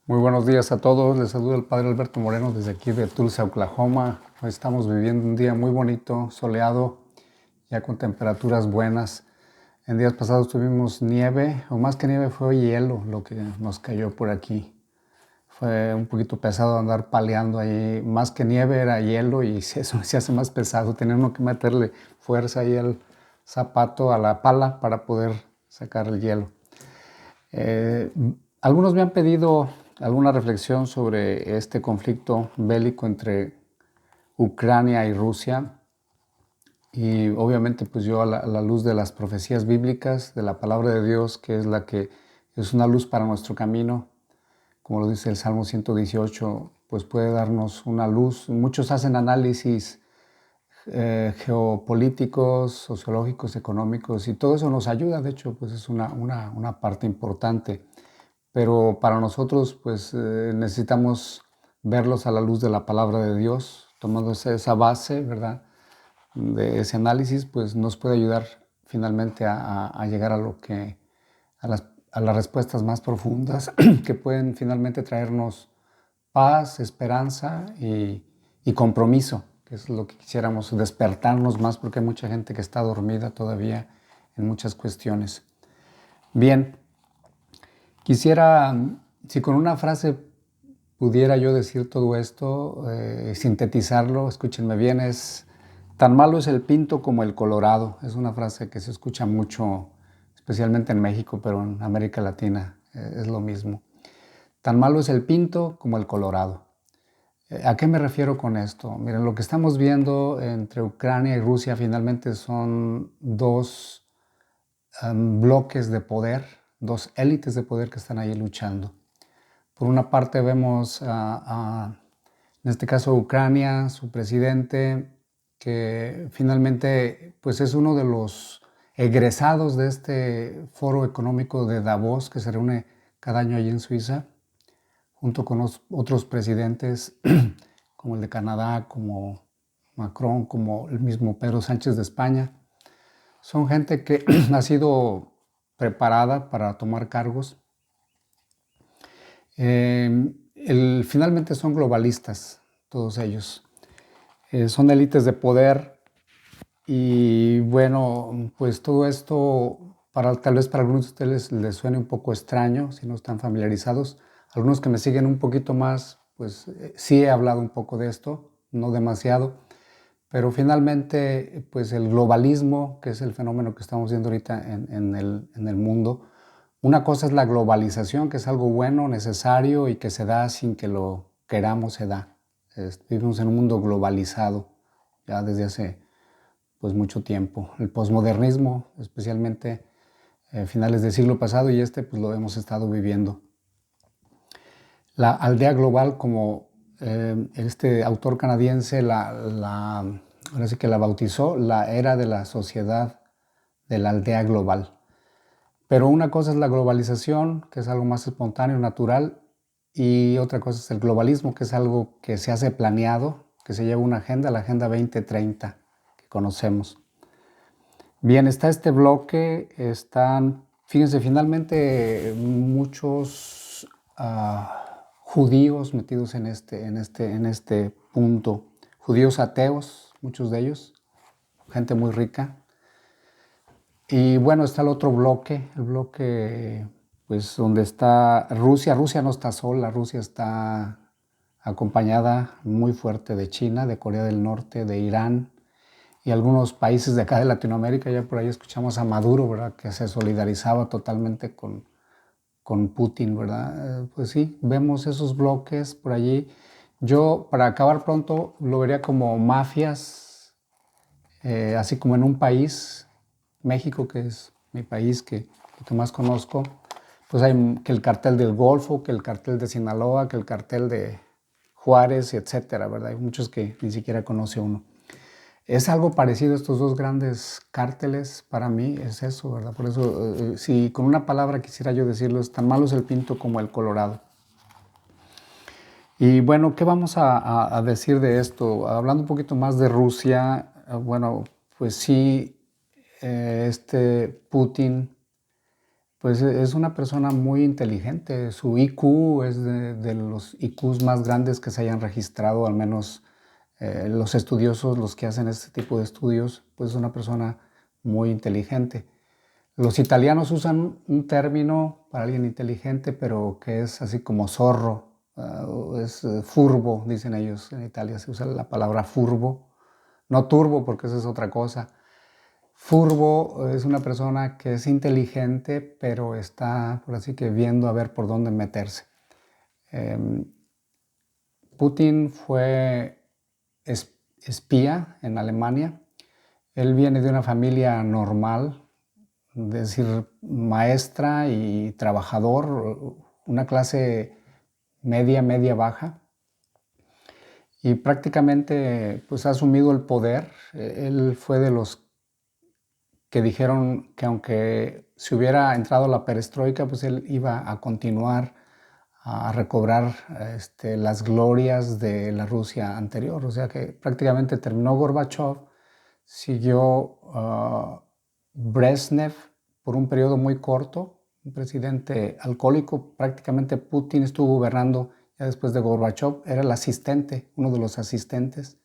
Muy buenos días a todos. Les saluda el Padre Alberto Moreno desde aquí de Tulsa, Oklahoma. Hoy estamos viviendo un día muy bonito, soleado, ya con temperaturas buenas. En días pasados tuvimos nieve, o más que nieve fue hielo lo que nos cayó por aquí. Fue un poquito pesado andar paleando ahí. Más que nieve era hielo y eso se hace más pesado. Tenía uno que meterle fuerza ahí al zapato, a la pala, para poder sacar el hielo. Eh, Algunos me han pedido alguna reflexión sobre este conflicto bélico entre Ucrania y Rusia. Y obviamente pues yo a la luz de las profecías bíblicas, de la palabra de Dios, que es la que es una luz para nuestro camino, como lo dice el Salmo 118, pues puede darnos una luz. Muchos hacen análisis geopolíticos, sociológicos, económicos, y todo eso nos ayuda. De hecho, pues es una parte importante. Pero para nosotros, pues necesitamos verlos a la luz de la palabra de Dios, tomando esa base, ¿verdad?, de ese análisis, pues nos puede ayudar finalmente a llegar a las respuestas más profundas que pueden finalmente traernos paz, esperanza y compromiso, que es lo que quisiéramos, despertarnos más, porque hay mucha gente que está dormida todavía en muchas cuestiones. Bien, quisiera, si con una frase pudiera yo decir todo esto, sintetizarlo, escúchenme bien, es: tan malo es el pinto como el colorado. Es una frase que se escucha mucho, especialmente en México, pero en América Latina es lo mismo. Tan malo es el pinto como el colorado. ¿A qué me refiero con esto? Miren, lo que estamos viendo entre Ucrania y Rusia finalmente son dos bloques de poder, dos élites de poder que están ahí luchando. Por una parte vemos en este caso Ucrania, su presidente, que finalmente pues es uno de los egresados de este foro económico de Davos, que se reúne cada año allí en Suiza, junto con otros presidentes como el de Canadá, como Macron, como el mismo Pedro Sánchez de España. Son gente que ha sido preparada para tomar cargos. Finalmente son globalistas, todos ellos. Son élites de poder y bueno, pues todo esto tal vez para algunos de ustedes les suene un poco extraño si no están familiarizados. Algunos que me siguen un poquito más, pues sí he hablado un poco de esto, no demasiado, pero finalmente pues el globalismo, que es el fenómeno que estamos viendo ahorita en el mundo. Una cosa es la globalización, que es algo bueno, necesario y que se da sin que lo queramos, se da. Vivimos en un mundo globalizado ya desde hace pues mucho tiempo. El posmodernismo, especialmente finales del siglo pasado, y pues lo hemos estado viviendo. La aldea global, como este autor canadiense ahora sí que la bautizó, la era de la sociedad de la aldea global. Pero una cosa es la globalización, que es algo más espontáneo, natural, y otra cosa es el globalismo, que es algo que se hace planeado, que se lleva una agenda, la Agenda 2030, que conocemos. Bien, está este bloque, fíjense, finalmente muchos judíos metidos en este punto, judíos ateos, muchos de ellos, gente muy rica. Y bueno, está el otro bloque, el bloque pues donde está Rusia. Rusia no está sola, Rusia está acompañada muy fuerte de China, de Corea del Norte, de Irán y algunos países de acá de Latinoamérica. Ya por ahí escuchamos a Maduro, ¿verdad?, que se solidarizaba totalmente con Putin, ¿verdad? Pues sí, vemos esos bloques por allí. Yo, para acabar pronto, lo vería como mafias, así como en un país, México, que es mi país que más conozco, pues hay que el cartel del Golfo, que el cartel de Sinaloa, que el cartel de Juárez, etcétera, ¿verdad? Hay muchos que ni siquiera conoce uno. Es algo parecido a estos dos grandes cárteles, para mí es eso, ¿verdad? Por eso, si con una palabra quisiera yo decirlo, es tan malo es el pinto como el colorado. Y bueno, ¿qué vamos a decir de esto? Hablando un poquito más de Rusia, bueno, pues sí, Putin Pues es una persona muy inteligente. Su IQ es de los IQs más grandes que se hayan registrado, al menos los estudiosos, los que hacen este tipo de estudios, pues es una persona muy inteligente. Los italianos usan un término para alguien inteligente, pero que es así como zorro, es furbo, dicen ellos. En Italia se usa la palabra furbo, no turbo porque eso es otra cosa. Furbo es una persona que es inteligente, pero está, por así que, viendo a ver por dónde meterse. Putin fue espía en Alemania. Él viene de una familia normal, es decir, maestra y trabajador, una clase media, media baja, y prácticamente pues ha asumido el poder. Él fue de los que dijeron que aunque se hubiera entrado la perestroika, pues él iba a continuar a recobrar las glorias de la Rusia anterior. O sea que prácticamente terminó Gorbachev, siguió Brezhnev por un periodo muy corto, un presidente alcohólico. Prácticamente Putin estuvo gobernando ya después de Gorbachev, era el asistente, uno de los asistentes.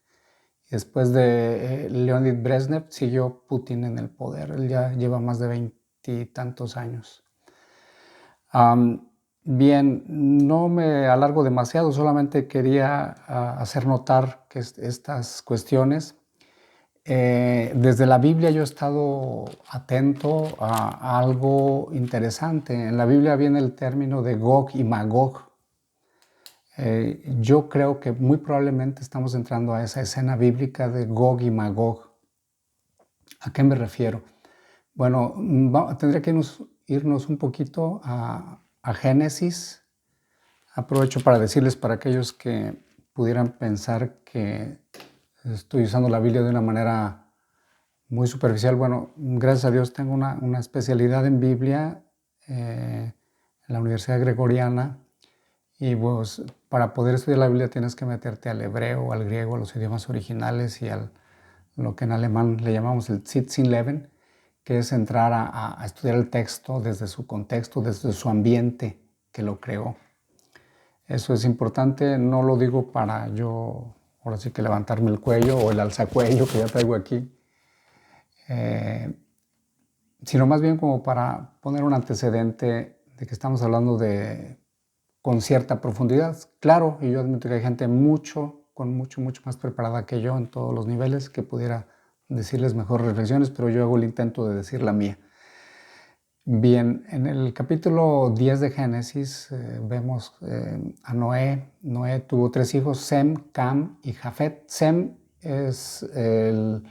Después de Leonid Brezhnev siguió Putin en el poder. Él ya lleva más de 20 y tantos años. Bien, no me alargo demasiado, solamente quería hacer notar que estas cuestiones, desde la Biblia yo he estado atento a algo interesante. En la Biblia viene el término de Gog y Magog. Yo creo que muy probablemente estamos entrando a esa escena bíblica de Gog y Magog. ¿A qué me refiero? Bueno, tendría que irnos un poquito a Génesis. Aprovecho para decirles, para aquellos que pudieran pensar que estoy usando la Biblia de una manera muy superficial. Bueno, gracias a Dios tengo una especialidad en Biblia en la Universidad Gregoriana. Y pues para poder estudiar la Biblia tienes que meterte al hebreo, al griego, a los idiomas originales y a lo que en alemán le llamamos el Sitzinleben, que es entrar a estudiar el texto desde su contexto, desde su ambiente que lo creó. Eso es importante, no lo digo para yo, ahora sí que levantarme el cuello o el alzacuello que ya traigo aquí, sino más bien como para poner un antecedente de que estamos hablando con cierta profundidad. Claro, y yo admito que hay gente con mucho más preparada que yo en todos los niveles que pudiera decirles mejores reflexiones, pero yo hago el intento de decir la mía. Bien, en el capítulo 10 de Génesis vemos a Noé. Noé tuvo 3 hijos, Sem, Cam y Jafet. Sem es el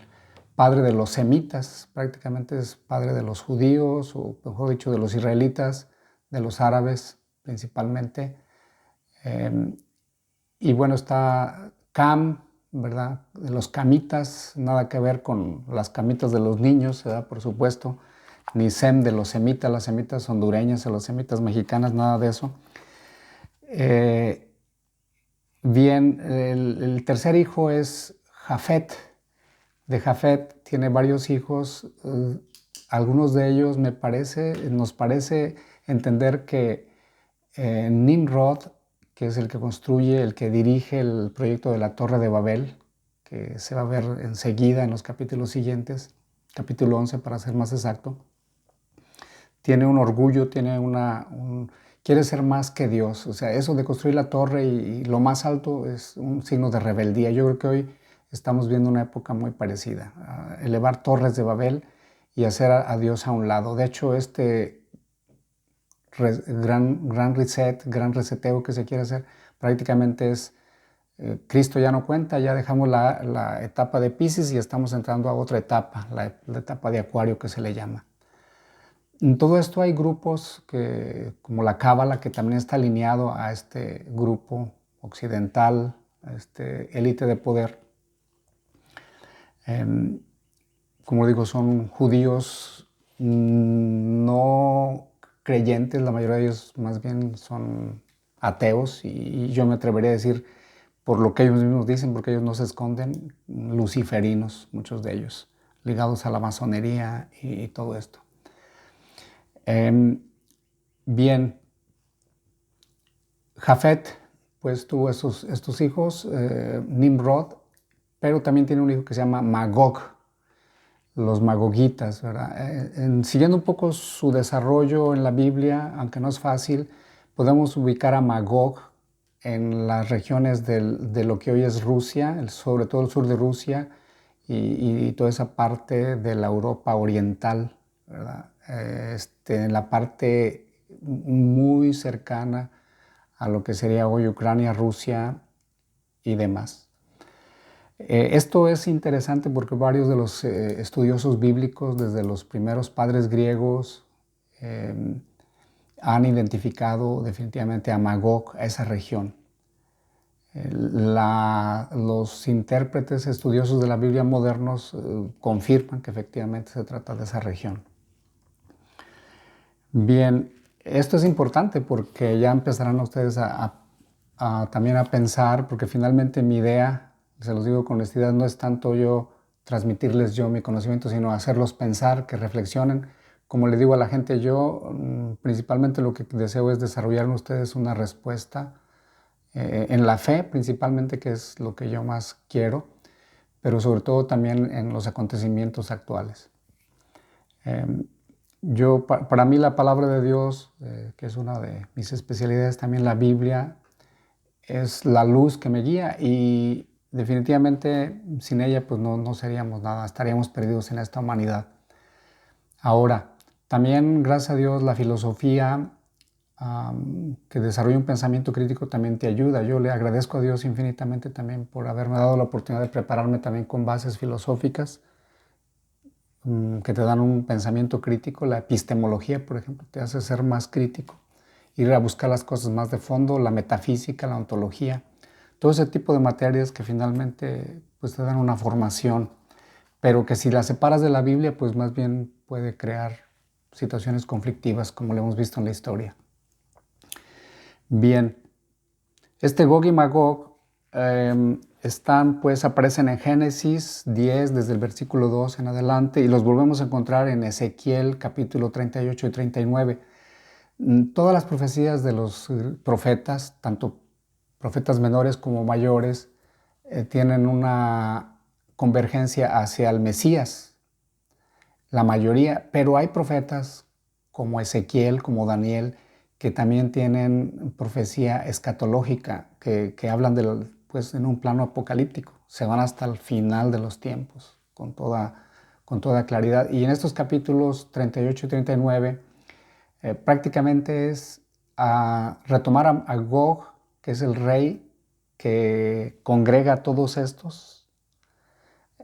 padre de los semitas, prácticamente es padre de los judíos, o mejor dicho, de los israelitas, de los árabes principalmente. Y bueno, está Cam, ¿verdad? De los camitas, nada que ver con las camitas de los niños, ¿verdad? Por supuesto. Ni Sem de los semitas, las semitas hondureñas o las semitas mexicanas, nada de eso. Bien, el tercer hijo es Jafet. De Jafet tiene varios hijos. Algunos de ellos nos parece entender que Nimrod, que es el que construye, el que dirige el proyecto de la Torre de Babel, que se va a ver enseguida en los capítulos siguientes, capítulo 11 para ser más exacto, tiene un orgullo, quiere ser más que Dios. O sea, eso de construir la torre y lo más alto es un signo de rebeldía. Yo creo que hoy estamos viendo una época muy parecida, elevar torres de Babel y hacer a Dios a un lado. De hecho, gran reset, gran reseteo que se quiere hacer, prácticamente es Cristo ya no cuenta, ya dejamos la etapa de Piscis y estamos entrando a otra etapa, la etapa de Acuario que se le llama. En todo esto hay grupos como la Cábala, que también está alineado a este grupo occidental, a este élite de poder. Como digo, son judíos no creyentes, la mayoría de ellos más bien son ateos, y yo me atrevería a decir, por lo que ellos mismos dicen, porque ellos no se esconden, luciferinos, muchos de ellos, ligados a la masonería y todo esto. Bien, Jafet pues tuvo estos hijos, Nimrod, pero también tiene un hijo que se llama Magog, los magogitas, ¿verdad? Siguiendo un poco su desarrollo en la Biblia, aunque no es fácil, podemos ubicar a Magog en las regiones de lo que hoy es Rusia, sobre todo el sur de Rusia y toda esa parte de la Europa oriental, ¿verdad? En la parte muy cercana a lo que sería hoy Ucrania, Rusia y demás. Esto es interesante porque varios de los estudiosos bíblicos, desde los primeros padres griegos, han identificado definitivamente a Magog, a esa región. Los intérpretes estudiosos de la Biblia modernos confirman que efectivamente se trata de esa región. Bien, esto es importante porque ya empezarán ustedes también a pensar, porque finalmente mi idea, se los digo con honestidad, no es tanto yo transmitirles yo mi conocimiento, sino hacerlos pensar, que reflexionen. Como le digo a la gente, yo principalmente lo que deseo es desarrollar en ustedes una respuesta en la fe, principalmente, que es lo que yo más quiero, pero sobre todo también en los acontecimientos actuales. Para mí la palabra de Dios, que es una de mis especialidades, también la Biblia, es la luz que me guía y definitivamente sin ella pues no seríamos nada, estaríamos perdidos en esta humanidad. Ahora, también gracias a Dios la filosofía que desarrolla un pensamiento crítico también te ayuda. Yo le agradezco a Dios infinitamente también por haberme dado la oportunidad de prepararme también con bases filosóficas que te dan un pensamiento crítico. La epistemología, por ejemplo, te hace ser más crítico, ir a buscar las cosas más de fondo, la metafísica, la ontología, todo ese tipo de materias que finalmente pues, te dan una formación, pero que si la separas de la Biblia, pues más bien puede crear situaciones conflictivas, como lo hemos visto en la historia. Bien, Gog y Magog aparecen en Génesis 10, desde el versículo 2 en adelante, y los volvemos a encontrar en Ezequiel capítulo 38 y 39. Todas las profecías de los profetas, tanto profetas menores como mayores, tienen una convergencia hacia el Mesías, la mayoría, pero hay profetas como Ezequiel, como Daniel, que también tienen profecía escatológica, que hablan pues, en un plano apocalíptico, se van hasta el final de los tiempos, con toda claridad. Y en estos capítulos 38 y 39, prácticamente es retomar a Gog, que es el rey que congrega a todos estos,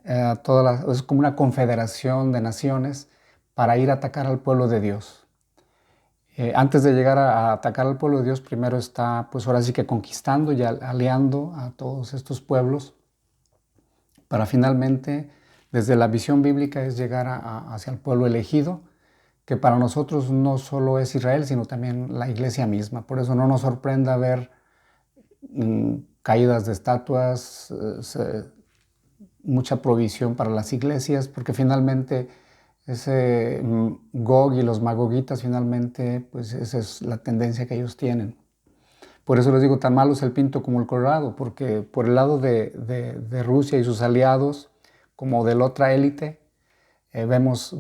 es como una confederación de naciones para ir a atacar al pueblo de Dios. Antes de llegar a atacar al pueblo de Dios, primero está, pues ahora sí que conquistando y aliando a todos estos pueblos para finalmente, desde la visión bíblica, es llegar hacia el pueblo elegido, que para nosotros no solo es Israel, sino también la iglesia misma. Por eso no nos sorprenda ver caídas de estatuas, mucha provisión para las iglesias, porque finalmente ese Gog y los magogitas finalmente, pues esa es la tendencia que ellos tienen. Por eso les digo, tan malo es el pinto como el colorado, porque por el lado de Rusia y sus aliados, como de la otra élite, vemos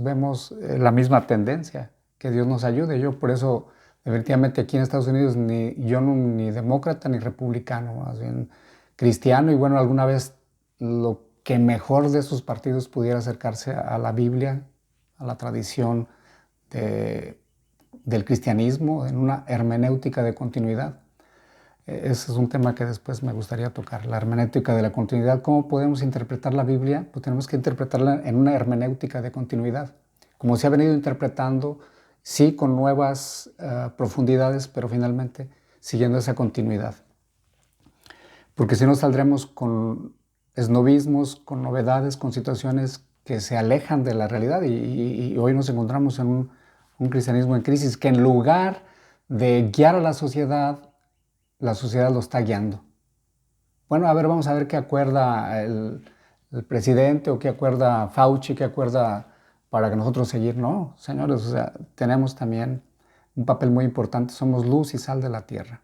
la misma tendencia. Que Dios nos ayude. Yo por eso, definitivamente aquí en Estados Unidos, yo ni demócrata ni republicano, más bien cristiano, y bueno, alguna vez lo que mejor de esos partidos pudiera acercarse a la Biblia, a la tradición del cristianismo, en una hermenéutica de continuidad. Ese es un tema que después me gustaría tocar, la hermenéutica de la continuidad. ¿Cómo podemos interpretar la Biblia? Pues tenemos que interpretarla en una hermenéutica de continuidad, como se ha venido interpretando, sí con nuevas profundidades, pero finalmente siguiendo esa continuidad. Porque si no saldremos con esnovismos, con novedades, con situaciones que se alejan de la realidad y hoy nos encontramos en un cristianismo en crisis que en lugar de guiar a la sociedad lo está guiando. Bueno, vamos a ver qué acuerda el presidente o qué acuerda Fauci, qué acuerda para que nosotros seguir. No, señores, o sea, tenemos también un papel muy importante. Somos luz y sal de la tierra.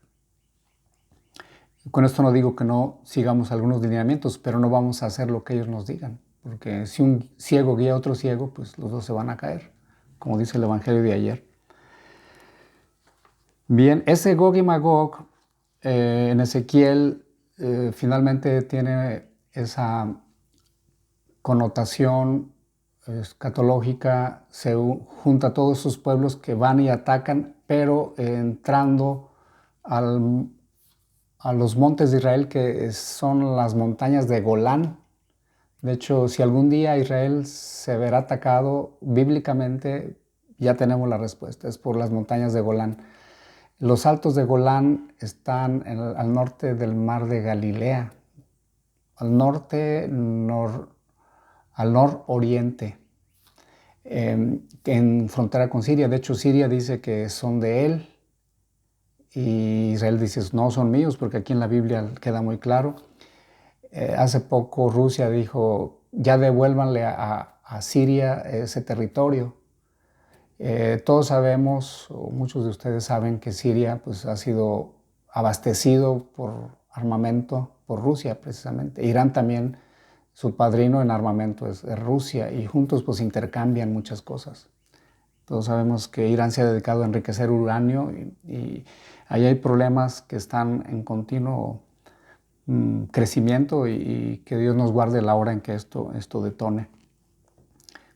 Con esto no digo que no sigamos algunos lineamientos, pero no vamos a hacer lo que ellos nos digan. Porque si un ciego guía a otro ciego, pues los dos se van a caer, como dice el Evangelio de ayer. Bien, ese Gog y Magog en Ezequiel finalmente tiene esa connotación escatológica, se junta a todos esos pueblos que van y atacan, pero entrando a los montes de Israel, que son las montañas de Golán. De hecho, si algún día Israel se verá atacado bíblicamente, ya tenemos la respuesta, es por las montañas de Golán. Los altos de Golán están al norte del mar de Galilea, al norte, al nororiente, en frontera con Siria. De hecho, Siria dice que son de él y Israel dice, no son míos, porque aquí en la Biblia queda muy claro. Hace poco Rusia dijo, ya devuélvanle a Siria ese territorio. Todos sabemos, o muchos de ustedes saben, que Siria pues, ha sido abastecido por armamento por Rusia precisamente. Irán también, su padrino en armamento es Rusia, y juntos pues intercambian muchas cosas. Todos sabemos que Irán se ha dedicado a enriquecer uranio y ahí hay problemas que están en continuo crecimiento y que Dios nos guarde la hora en que esto detone.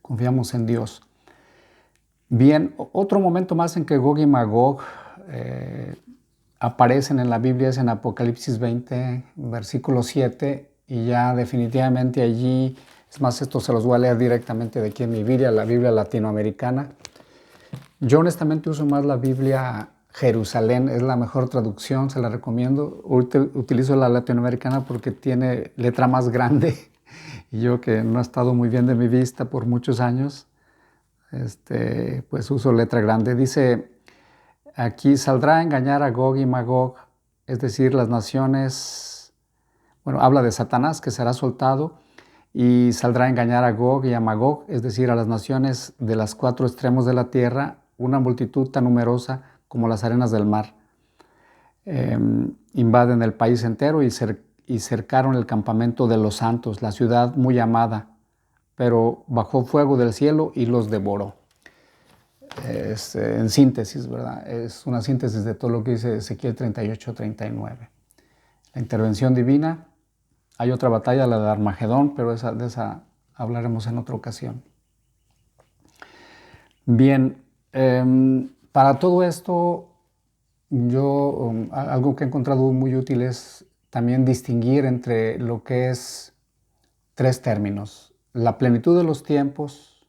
Confiamos en Dios. Bien, otro momento más en que Gog y Magog aparecen en la Biblia es en Apocalipsis 20, versículo 7, y ya definitivamente allí, es más, esto se los voy a leer directamente de aquí en mi Biblia, la Biblia latinoamericana. Yo honestamente uso más la Biblia Jerusalén, es la mejor traducción, se la recomiendo. Utilizo la latinoamericana porque tiene letra más grande y yo que no he estado muy bien de mi vista por muchos años, pues uso letra grande. Dice, aquí saldrá a engañar a Gog y Magog, es decir, las naciones, bueno, habla de Satanás que será soltado y saldrá a engañar a Gog y a Magog, es decir, a las naciones de los cuatro extremos de la tierra, una multitud tan numerosa como las arenas del mar. Invaden el país entero y cercaron el campamento de los santos, la ciudad muy amada, pero bajó fuego del cielo y los devoró. En síntesis, ¿verdad? Es una síntesis de todo lo que dice Ezequiel 38-39. La intervención divina. Hay otra batalla, la de Armagedón, pero de esa hablaremos en otra ocasión. Bien, para todo esto, yo algo que he encontrado muy útil es también distinguir entre lo que es tres términos: la plenitud de los tiempos,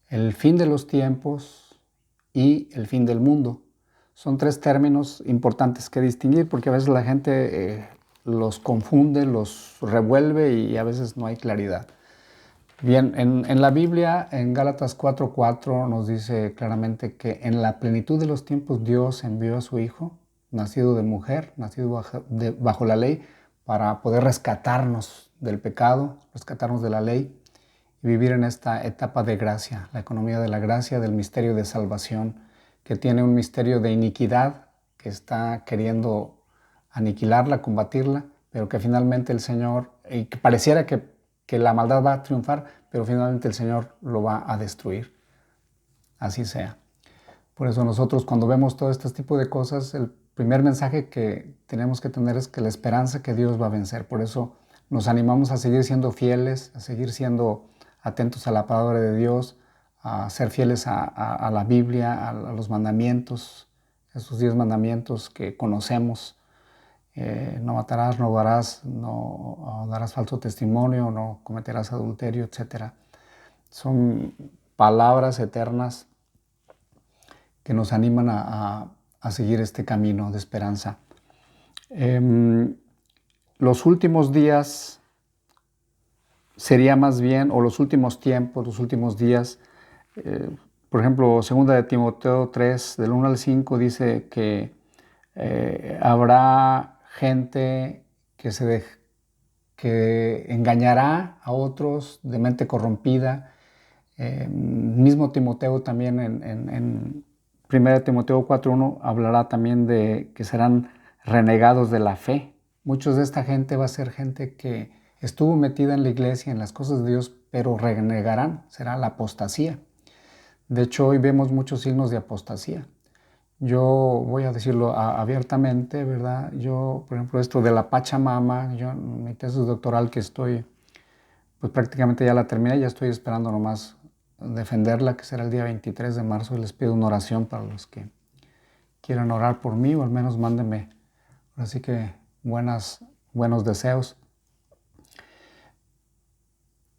el fin de los tiempos y el fin del mundo. Son tres términos importantes que distinguir porque a veces la gente los confunde, los revuelve y a veces no hay claridad. Bien, en la Biblia, en Gálatas 4:4 nos dice claramente que en la plenitud de los tiempos Dios envió a su Hijo, nacido de mujer, nacido bajo la ley, para poder rescatarnos del pecado, rescatarnos de la ley y vivir en esta etapa de gracia, la economía de la gracia, del misterio de salvación, que tiene un misterio de iniquidad que está queriendo aniquilarla, combatirla, pero que finalmente el Señor, y que pareciera que la maldad va a triunfar, pero finalmente el Señor lo va a destruir. Así sea. Por eso nosotros cuando vemos todo este tipo de cosas, el primer mensaje que tenemos que tener es que la esperanza que Dios va a vencer. Por eso nos animamos a seguir siendo fieles, a seguir siendo atentos a la palabra de Dios, a ser fieles a la Biblia, a los mandamientos, esos 10 mandamientos que conocemos. No matarás, no robarás, no darás falso testimonio, no cometerás adulterio, etc. Son palabras eternas que nos animan a seguir este camino de esperanza. Los últimos días sería más bien, o los últimos tiempos, los últimos días, por ejemplo, 2 de Timoteo 3, del 1 al 5, dice que habrá gente que engañará a otros de mente corrompida. Mismo Timoteo también 1 Timoteo 4:1 hablará también de que serán renegados de la fe. Muchos de esta gente va a ser gente que estuvo metida en la iglesia, en las cosas de Dios, pero renegarán, será la apostasía. De hecho, hoy vemos muchos signos de apostasía. Yo voy a decirlo abiertamente, ¿verdad? Yo, por ejemplo, esto de la Pachamama, yo mi tesis doctoral que estoy, pues prácticamente ya la terminé, ya estoy esperando nomás defenderla, que será el día 23 de marzo, y les pido una oración para los que quieran orar por mí, o al menos mándenme, así que buenos deseos.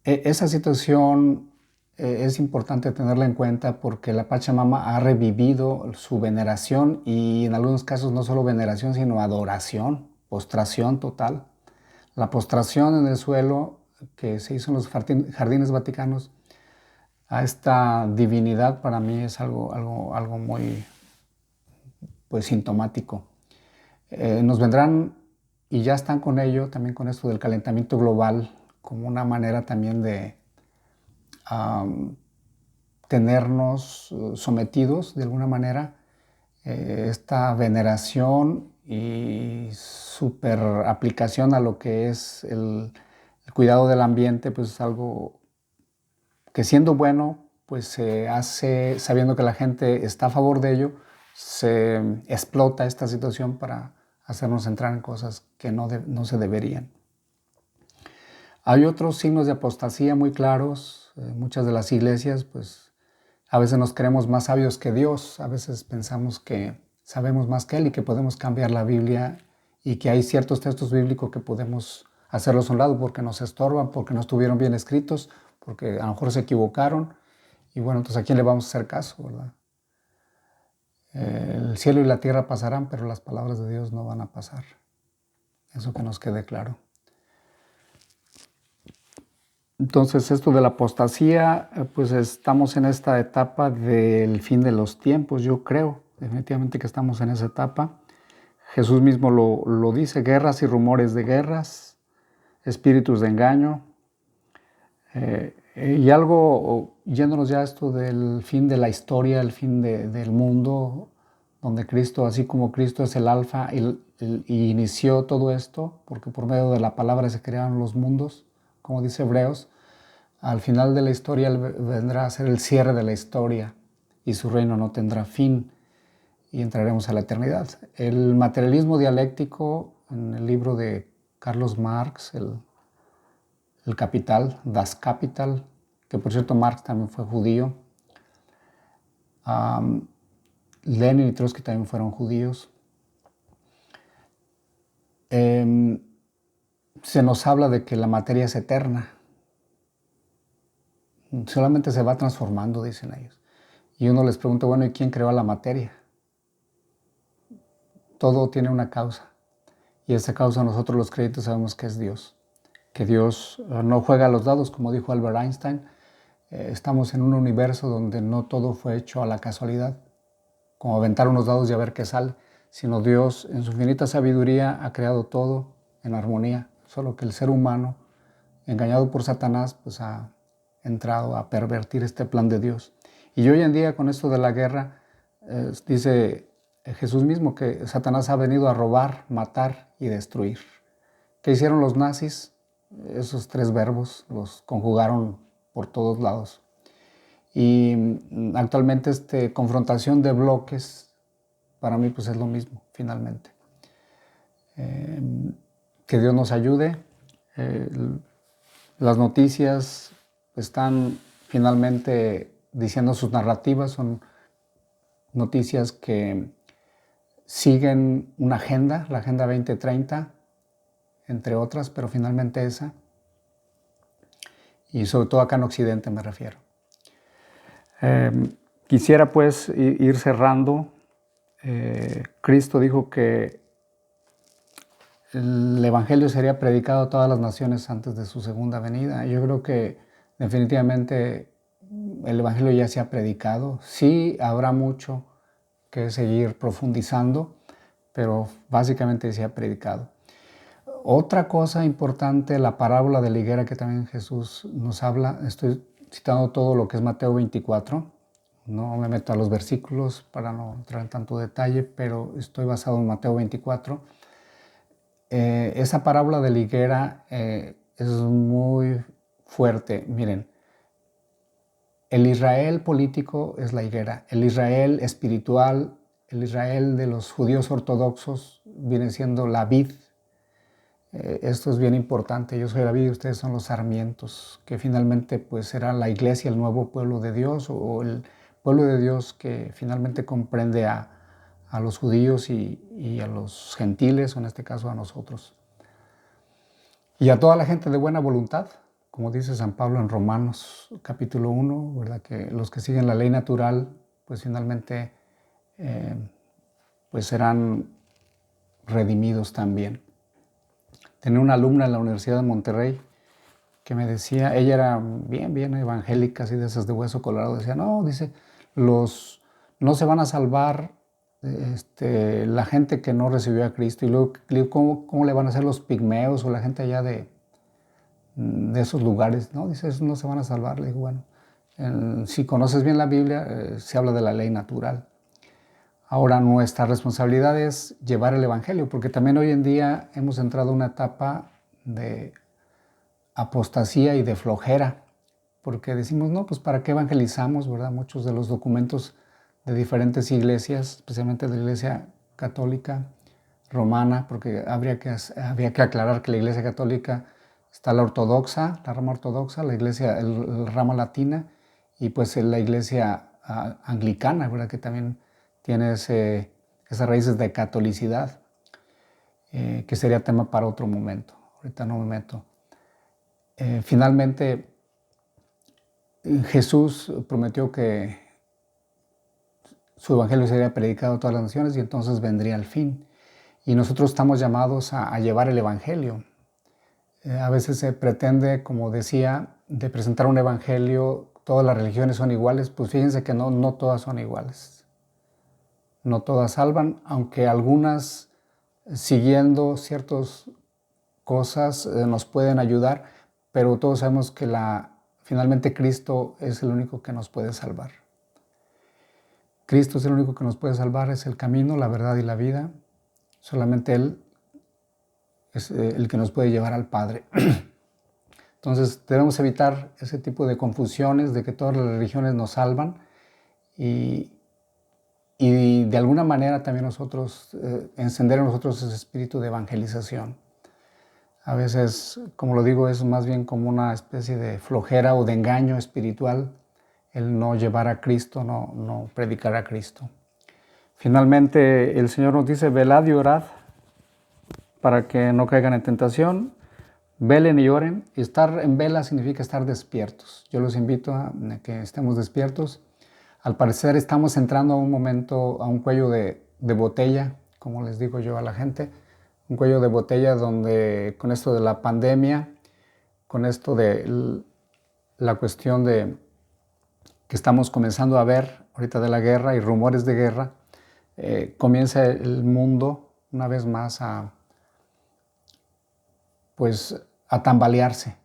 Esa situación es importante tenerla en cuenta porque la Pachamama ha revivido su veneración y en algunos casos no solo veneración, sino adoración, postración total. La postración en el suelo que se hizo en los jardines vaticanos a esta divinidad para mí es algo muy pues, sintomático. Nos vendrán, y ya están con ello, también con esto del calentamiento global, como una manera también de tenernos sometidos de alguna manera. Esta veneración y super aplicación a lo que es el cuidado del ambiente, pues es algo que siendo bueno, pues se hace sabiendo que la gente está a favor de ello, se explota esta situación para hacernos entrar en cosas que no se deberían. Hay otros signos de apostasía muy claros. Muchas de las iglesias, pues a veces nos creemos más sabios que Dios, a veces pensamos que sabemos más que Él y que podemos cambiar la Biblia y que hay ciertos textos bíblicos que podemos hacerlos a un lado porque nos estorban, porque no estuvieron bien escritos, porque a lo mejor se equivocaron. Y bueno, entonces ¿a quién le vamos a hacer caso, verdad? El cielo y la tierra pasarán, pero las palabras de Dios no van a pasar. Eso que nos quede claro. Entonces, esto de la apostasía, pues estamos en esta etapa del fin de los tiempos, yo creo, definitivamente que estamos en esa etapa. Jesús mismo lo dice, guerras y rumores de guerras, espíritus de engaño. Y algo, yéndonos ya a esto del fin de la historia, el fin del mundo, donde Cristo, así como Cristo es el alfa y inició todo esto, porque por medio de la palabra se crearon los mundos, como dice Hebreos, al final de la historia Él vendrá a ser el cierre de la historia y su reino no tendrá fin y entraremos a la eternidad. El materialismo dialéctico, en el libro de Carlos Marx, el Capital, Das Kapital, que por cierto Marx también fue judío, Lenin y Trotsky también fueron judíos. Se nos habla de que la materia es eterna, solamente se va transformando, dicen ellos. Y uno les pregunta, bueno, ¿y quién creó la materia? Todo tiene una causa. Y esa causa nosotros los creyentes sabemos que es Dios. Que Dios no juega a los dados, como dijo Albert Einstein. Estamos en un universo donde no todo fue hecho a la casualidad, como aventar unos dados y a ver qué sale, sino Dios en su infinita sabiduría ha creado todo en armonía, solo que el ser humano, engañado por Satanás, pues ha entrado a pervertir este plan de Dios. Y hoy en día con esto de la guerra, dice Jesús mismo que Satanás ha venido a robar, matar y destruir. ¿Qué hicieron los nazis? Esos tres verbos los conjugaron por todos lados. Y actualmente confrontación de bloques, para mí pues es lo mismo, finalmente. Que Dios nos ayude. Las noticias están finalmente diciendo sus narrativas, son noticias que siguen una agenda, la Agenda 2030, entre otras, pero finalmente esa. Y sobre todo acá en Occidente me refiero. Quisiera pues ir cerrando. Cristo dijo que el Evangelio sería predicado a todas las naciones antes de su segunda venida. Yo creo que definitivamente el Evangelio ya se ha predicado. Sí habrá mucho que seguir profundizando, pero básicamente se ha predicado. Otra cosa importante, la parábola de la higuera que también Jesús nos habla, estoy citando todo lo que es Mateo 24, No me meto a los versículos para no entrar en tanto detalle, pero estoy basado en Mateo 24. Esa parábola de la higuera es muy fuerte. Miren, el Israel político es la higuera, el Israel espiritual, el Israel de los judíos ortodoxos viene siendo la vid. Esto es bien importante. Yo soy la vid y ustedes son los sarmientos, que finalmente pues será la iglesia, el nuevo pueblo de Dios, o el pueblo de Dios que finalmente comprende a los judíos y a los gentiles, o en este caso a nosotros. Y a toda la gente de buena voluntad, como dice San Pablo en Romanos capítulo 1, ¿verdad? Que los que siguen la ley natural, pues finalmente pues serán redimidos también. Tenía una alumna en la Universidad de Monterrey que me decía, ella era bien evangélica, así de esas de hueso colorado, decía, no, dice, no se van a salvar la gente que no recibió a Cristo. Y luego, ¿cómo le van a hacer los pigmeos o la gente allá de esos lugares? No, dice, esos no se van a salvar. Le digo, bueno, si conoces bien la Biblia, se habla de la ley natural. Ahora, nuestra responsabilidad es llevar el evangelio, porque también hoy en día hemos entrado a una etapa de apostasía y de flojera, porque decimos, no, pues ¿para qué evangelizamos, verdad? Muchos de los documentos de diferentes iglesias, especialmente de la Iglesia Católica Romana, porque había que aclarar que la Iglesia Católica está la ortodoxa, la rama ortodoxa, la iglesia, el rama latina, y pues la Iglesia anglicana, ¿verdad? Que también tiene esas raíces de catolicidad, que sería tema para otro momento. Ahorita no me meto. Finalmente, Jesús prometió que su evangelio sería predicado a todas las naciones y entonces vendría el fin. Y nosotros estamos llamados a llevar el evangelio. A veces se pretende, como decía, de presentar un evangelio, todas las religiones son iguales. Pues fíjense que no todas son iguales. No todas salvan, aunque algunas, siguiendo ciertas cosas, nos pueden ayudar, pero todos sabemos que finalmente Cristo es el único que nos puede salvar. Cristo es el único que nos puede salvar, es el camino, la verdad y la vida. Solamente Él es el que nos puede llevar al Padre. Entonces debemos evitar ese tipo de confusiones de que todas las religiones nos salvan y de alguna manera también nosotros, encender en nosotros ese espíritu de evangelización. A veces, como lo digo, es más bien como una especie de flojera o de engaño espiritual el no llevar a Cristo, no predicar a Cristo. Finalmente, el Señor nos dice, velad y orad para que no caigan en tentación, velen y oren. Y estar en vela significa estar despiertos. Yo los invito a que estemos despiertos. Al parecer estamos entrando a un momento, a un cuello de botella, como les digo yo a la gente, un cuello de botella donde con esto de la pandemia, con esto de la cuestión de que estamos comenzando a ver ahorita de la guerra y rumores de guerra, comienza el mundo una vez más a tambalearse.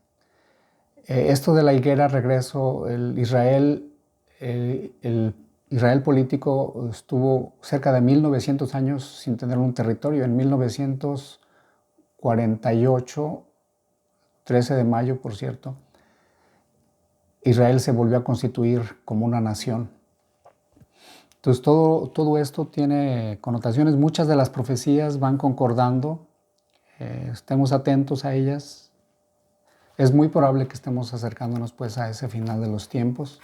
Esto de la higuera, regreso, el Israel político estuvo cerca de 1900 años sin tener un territorio. En 1948, 13 de mayo, por cierto, Israel se volvió a constituir como una nación. Entonces todo esto tiene connotaciones. Muchas de las profecías van concordando. Estemos atentos a ellas. Es muy probable que estemos acercándonos pues a ese final de los tiempos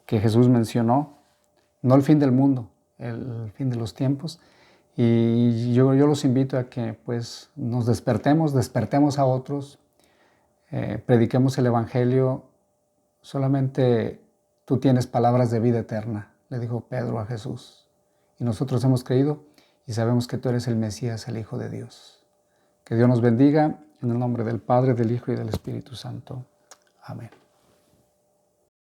que Jesús mencionó, no el fin del mundo, el fin de los tiempos. Y yo los invito a que pues nos despertemos a otros, prediquemos el evangelio. Solamente tú tienes palabras de vida eterna, le dijo Pedro a Jesús. Y nosotros hemos creído y sabemos que tú eres el Mesías, el Hijo de Dios. Que Dios nos bendiga en el nombre del Padre, del Hijo y del Espíritu Santo. Amén.